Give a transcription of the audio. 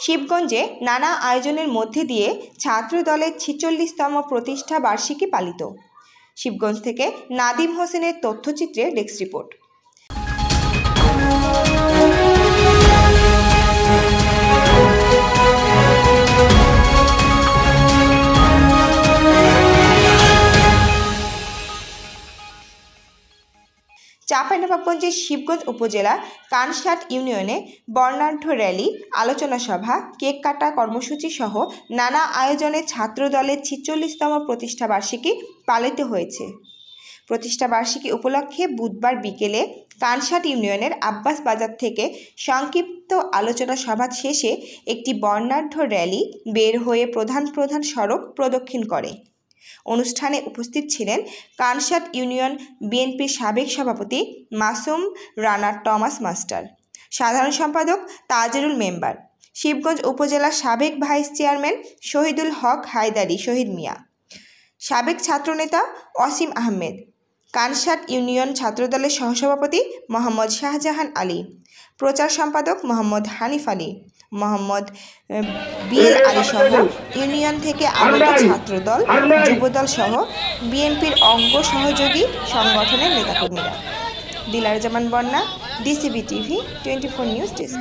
শিবগঞ্জে নানা আয়োজনের মধ্যে দিয়ে ছাত্র দলের ৪৬তম প্রতিষ্ঠা বার্ষিকী পালিত। শিবগঞ্জ থেকে নাদিম হোসেনের তথ্যচিত্রে ডেস্ক রিপোর্ট। চাঁপাইনবাবগঞ্জের শিবগঞ্জ উপজেলার কানসাট ইউনিয়নে বর্ণাঢ্য র্যালি, আলোচনা সভা, কেক কাটা কর্মসূচি সহ নানা আয়োজনে ছাত্র দলের ৪৬তম প্রতিষ্ঠা বার্ষিকী পালিত হয়েছে। প্রতিষ্ঠা বার্ষিকী উপলক্ষে বুধবার বিকেলে কানসাট ইউনিয়নের আব্বাস বাজার থেকে সংক্ষিপ্ত আলোচনা সভা শেষে একটি বর্ণাঢ্য র্যালি বের হয়ে প্রধান সড়ক প্রদক্ষিণ করে। অনুষ্ঠানে উপস্থিত ছিলেন কানসাট ইউনিয়ন বিএনপির সাবেক সভাপতি মাসুম রানা টমাস মাস্টার, সাধারণ সম্পাদক তাজেরুল মেম্বার, শিবগঞ্জ উপজেলার সাবেক ভাইস চেয়ারম্যান শহীদুল হক হায়দারি শহীদ মিয়া, সাবেক ছাত্রনেতা অসীম আহমেদ, কানসাট ইউনিয়ন ছাত্রদলের সহসভাপতি মোহাম্মদ শাহজাহান আলী, প্রচার সম্পাদক মোহাম্মদ হানিফ আলী, মোহাম্মদ বিএল আলী সহ ইউনিয়ন থেকে আগত ছাত্রদল, যুবদল সহ বিএনপির অঙ্গ সহযোগী সংগঠনের নেতাকর্মীরা। দিলার জামান বন্যা, ডিসিবি টিভি 24 নিউজ ডেস্ক।